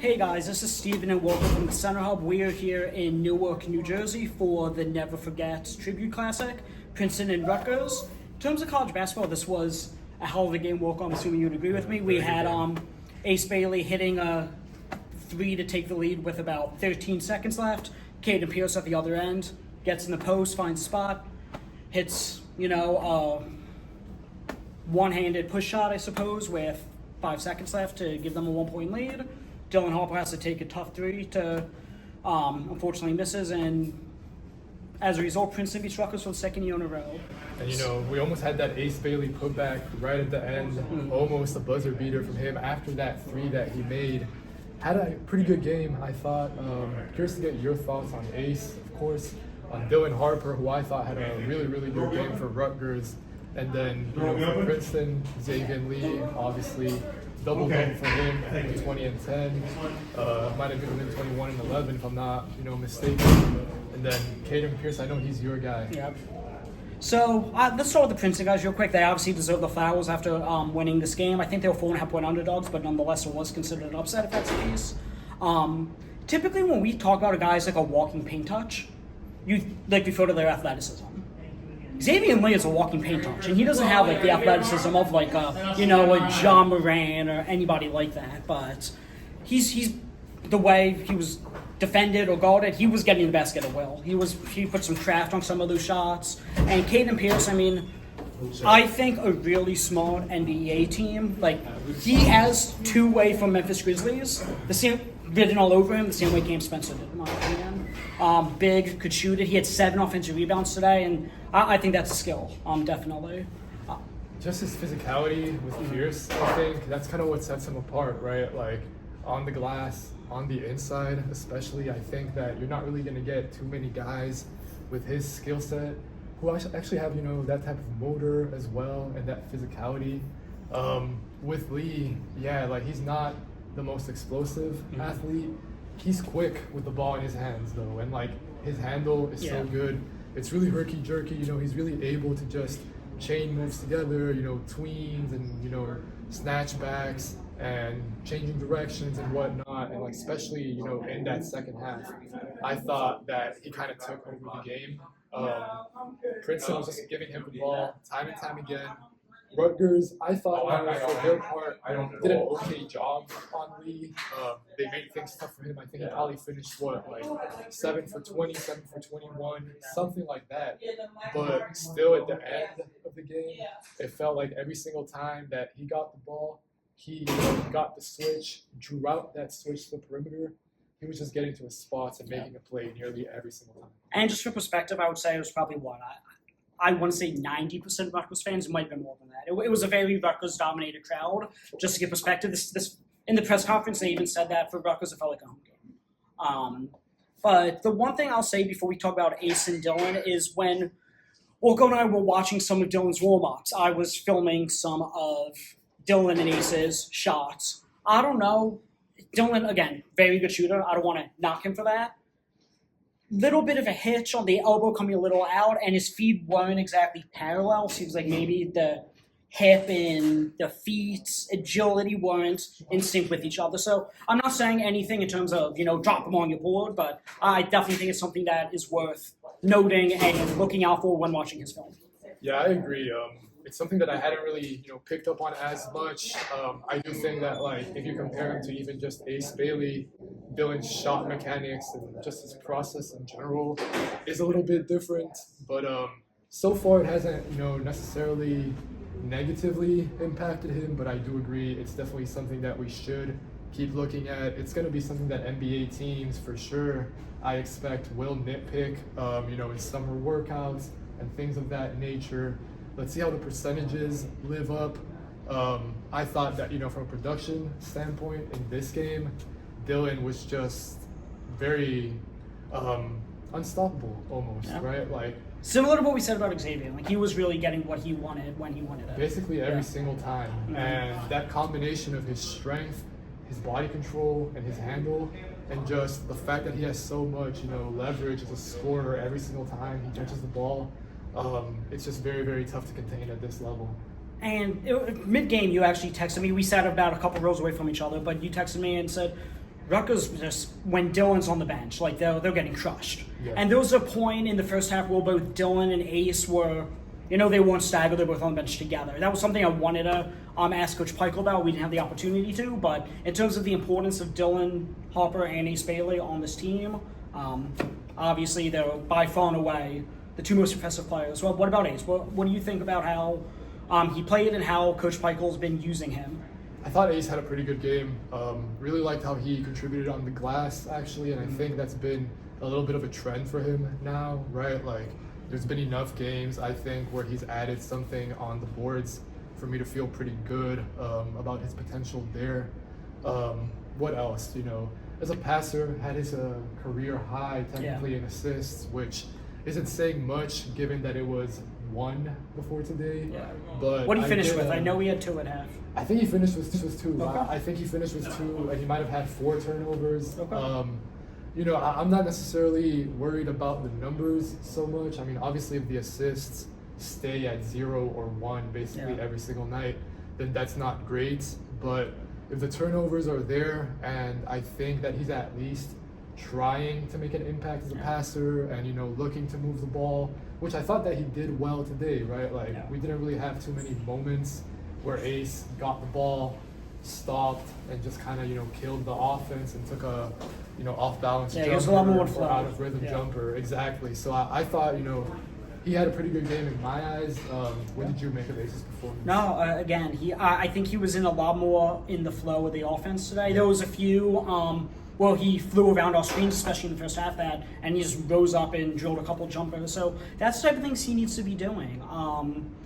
Hey guys, this is Steven and Wilko from the Center Hub. We are here in Newark, New Jersey for the Never Forget Tribute Classic, Princeton and Rutgers. In terms of college basketball, this was a hell of a game, Wilko. I'm assuming you'd agree with me. We had Ace Bailey hitting a three to take the lead with about 13 seconds left. Caden Pierce at the other end gets in the post, finds a spot, hits, one-handed push shot, I suppose, with 5 seconds left to give them a 1-point lead. Dylan Harper has to take a tough three to, unfortunately misses, and as a result, Princeton beats Rutgers for the second year in a row. And we almost had that Ace Bailey putback right at the end, almost a buzzer beater from him after that three that he made. Had a pretty good game, I thought. Curious to get your thoughts on Ace, of course, on Dylan Harper, who I thought had a really, really good game for Rutgers. And then, for Princeton, Xavier Lee, obviously, double-double for him, 20 and 10. Might have been 21 and 11 if I'm not, mistaken. And then Caden Pierce, I know he's your guy. Yep. So let's start with the Princeton guys real quick. They obviously deserve the flowers after winning this game. I think they were 4.5-point underdogs, but nonetheless it was considered an upset if that's the case. Typically when we talk about a guy's like a walking paint touch, you refer to their athleticism. Xavier Lee is a walking paint touch, and he doesn't have the athleticism of a John Moran or anybody like that. But he's the way he was defended or guarded, he was getting the basket at will. He put some craft on some of those shots. And Caden Pierce, I think a really smart NBA team. He has two-way from Memphis Grizzlies. The same written all over him, the same way Cam Spencer did, in my opinion. Big, could shoot it. He had 7 offensive rebounds today, and I think that's a skill, definitely. Just his physicality with Pierce, I think that's kind of what sets him apart, right? On the glass, on the inside especially, I think that you're not really going to get too many guys with his skill set who actually have, that type of motor as well and that physicality. With Lee, he's not the most explosive athlete. He's quick with the ball in his hands though, and his handle is so good. It's really herky-jerky, he's really able to just chain moves together, tweens and, snatchbacks and changing directions and whatnot. And especially, in that second half, I thought that he kind of took over the game. Princeton was just giving him the ball time and time again. Rutgers, I thought for their part, did an okay job on Lee. They made things tough for him. I think he probably finished 7 for 20, 7 for 21, something like that. But still, at the end of the game, it felt like every single time that he got the ball, he got the switch, drew out that switch to the perimeter. He was just getting to his spots and making a play nearly every single time. And just for perspective, I would say it was probably I want to say 90% Rutgers fans. It might have been more than that. It was a very Rutgers-dominated crowd. Just to get perspective, this in the press conference, they even said that for Rutgers, it felt like a home game. But the one thing I'll say before we talk about Ace and Dylan is when Wilko and I were watching some of Dylan's warm-ups, I was filming some of Dylan and Ace's shots. I don't know. Dylan, again, very good shooter. I don't want to knock him for that. Little bit of a hitch on the elbow coming a little out, and his feet weren't exactly parallel. Seems like maybe the hip and the feet agility weren't in sync with each other. So I'm not saying anything in terms of, drop them on your board, but I definitely think it's something that is worth noting and looking out for when watching his film. Yeah, I agree. It's something that I hadn't really, picked up on as much. I do think that, if you compare him to even just Ace Bailey, Dylan's shot mechanics and just his process in general is a little bit different. But so far it hasn't, necessarily negatively impacted him. But I do agree it's definitely something that we should keep looking at. It's going to be something that NBA teams, for sure, I expect will nitpick, in summer workouts and things of that nature. Let's see how the percentages live up. I thought that, from a production standpoint in this game, Dylan was just very unstoppable almost, right? Similar to what we said about Xavier. He was really getting what he wanted when he wanted it. Basically every single time. Mm-hmm. And that combination of his strength, his body control, and his handle, and just the fact that he has so much, leverage as a scorer every single time he touches the ball. It's just very, very tough to contain at this level. And mid-game, you actually texted me. We sat about a couple rows away from each other, but you texted me and said, Rutgers just, when Dylan's on the bench, like they're getting crushed. Yeah. And there was a point in the first half where both Dylan and Ace were, they weren't staggered, they were both on the bench together. That was something I wanted to ask Coach Peichel about. We didn't have the opportunity to, but in terms of the importance of Dylan Harper and Ace Bailey on this team, obviously they're by far and away the two most impressive players. Well, what about Ace? What do you think about how he played and how Coach Peichel's been using him? I thought Ace had a pretty good game. Really liked how he contributed on the glass, actually, and I think that's been a little bit of a trend for him now, right? Like, there's been enough games, I think, where he's added something on the boards for me to feel pretty good about his potential there. What else? As a passer, had his career high technically in assists, which isn't saying much given that it was 1 before today. Yeah. But What did he finish with? I know he had 2 at half. I think he finished with 2. Okay. I think he finished with 2, and he might have had 4 turnovers. Okay. I'm not necessarily worried about the numbers so much. I mean, obviously, if the assists stay at 0 or 1 basically every single night, then that's not great. But if the turnovers are there, and I think that he's at least trying to make an impact as a passer and, looking to move the ball, which I thought that he did well today, right? Like, we didn't really have too many moments where Ace got the ball, stopped, and just kind of, killed the offense and took a, off-balance jumper he was a lot more or out of rhythm jumper. Exactly. So I thought, he had a pretty good game in my eyes. What did you make of Ace's performance? No, again, I think he was in a lot more in the flow of the offense today. There was a few, he flew around our screens, especially in the first half, and he just rose up and drilled a couple jumpers. So that's the type of things he needs to be doing.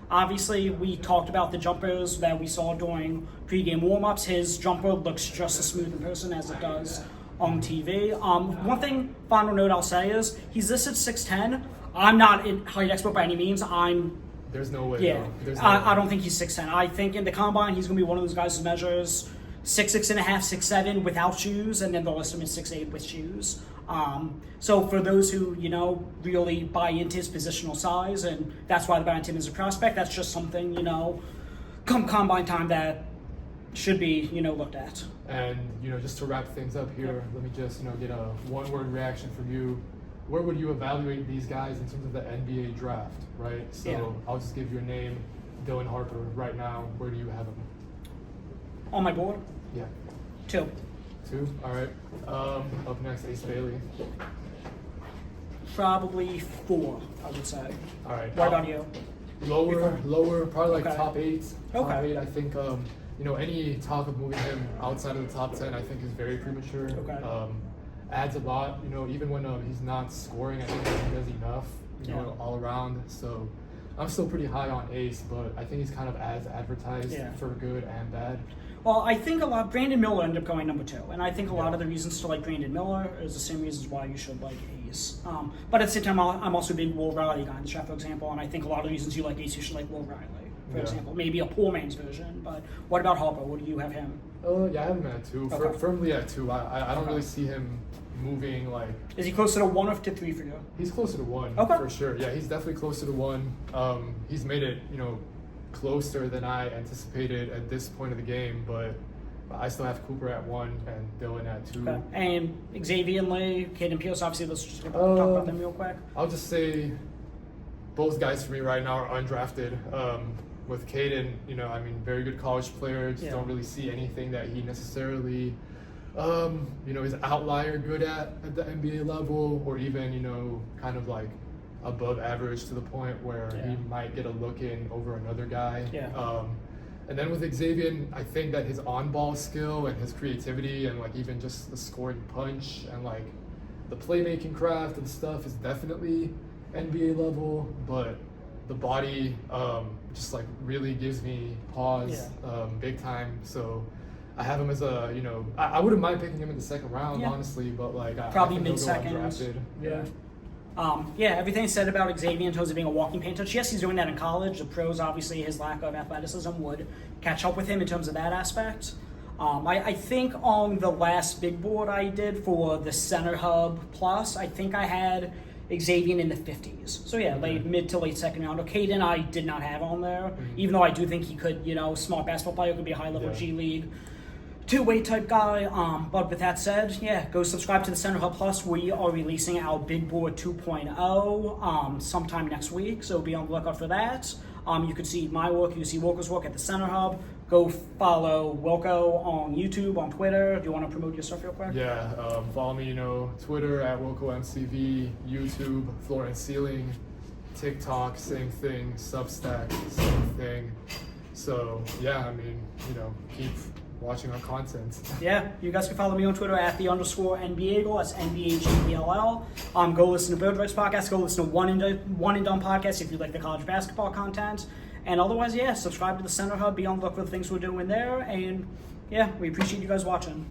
Obviously, we talked about the jumpers that we saw during pregame warm-ups. His jumper looks just as smooth in person as it does on TV. Final note I'll say is, he's listed 6'10". I'm not a height expert by any means. There's no way. Yeah, no. There's no I way. don't think he's 6'10". I think in the combine he's going to be one of those guys who measures 6'6" and a half, 6'7" without shoes, and then they'll list him as 6'8" with shoes. So for those who, really buy into his positional size, and that's why they buy into him as a prospect, that's just something, come combine time that should be, looked at. And, just to wrap things up here, let me just, get a one-word reaction from you. Where would you evaluate these guys in terms of the NBA draft, right? So I'll just give your name, Dylan Harper, right now. Where do you have him? On my board? Yeah. 2. 2? All right. Up next, Ace Bailey. Probably 4, I would say. All right. What about you? Lower, probably like top 8. Okay. Top 8, I think, any talk of moving him outside of the top 10, I think is very premature. Okay. Adds a lot, even when he's not scoring, I think he does enough, all around. So I'm still pretty high on Ace, but I think he's kind of as advertised for good and bad. Well, I think Brandon Miller ended up going number 2, and I think a lot of the reasons to like Brandon Miller is the same reasons why you should like Ace. But at the same time, I'm also a big Will Riley guy in the draft, for example, and I think a lot of the reasons you like Ace, you should like Will Riley, for example. Maybe a poor man's version, but what about Harper? What do you have him? I have him at 2, firmly at 2. I don't really see him moving like. Is he closer to 1 or to 3 for you? He's closer to 1, for sure. Yeah, he's definitely closer to 1. He's made it, closer than I anticipated at this point of the game, but I still have Cooper at 1 and Dylan at 2. Okay. And Xavier and Lee, Caden Pierce, obviously, let's just talk about them real quick. I'll just say both guys for me right now are undrafted. With Caden, very good college player. Just don't really see anything that he necessarily, is outlier good at the NBA level, or even, kind of like above average to the point where he might get a look in over another guy. And then with Xavier, I think that his on-ball skill and his creativity and like even just the scoring punch and like the playmaking craft and stuff is definitely NBA level, but the body just like really gives me pause big time. So I have him as a, I wouldn't mind picking him in the second round, honestly, but like probably I think mid-second. he'll go undrafted. Everything said about Xavier in terms of being a walking paint touch. Yes, he's doing that in college. The pros, obviously, his lack of athleticism would catch up with him in terms of that aspect. I think on the last big board I did for the Center Hub Plus, I think I had Xavier in the 50s. So mid to late second round. Caden I did not have on there, even though I do think he could, smart basketball player, could be a high level G League two-way type guy. But with that said, yeah, go subscribe to the Center Hub Plus. We are releasing our Big Board 2.0 sometime next week, so be on the lookout for that. You can see my work, you can see Wilko's work at the Center Hub. Go follow Wilko on YouTube, on Twitter. Do you want to promote your stuff real quick? Yeah, follow me, Twitter at WilkoMCV, YouTube, Floor and Ceiling, TikTok, same thing, Substack, same thing. So, yeah, I mean, keep watching our content. Yeah, you guys can follow me on Twitter at @the_NBAgle. That's NBAGBLL. Go listen to Bird Rights Podcast. Go listen to One and Done Podcast if you like the college basketball content. And otherwise, yeah, subscribe to the Center Hub. Be on the look for the things we're doing there. And yeah, we appreciate you guys watching.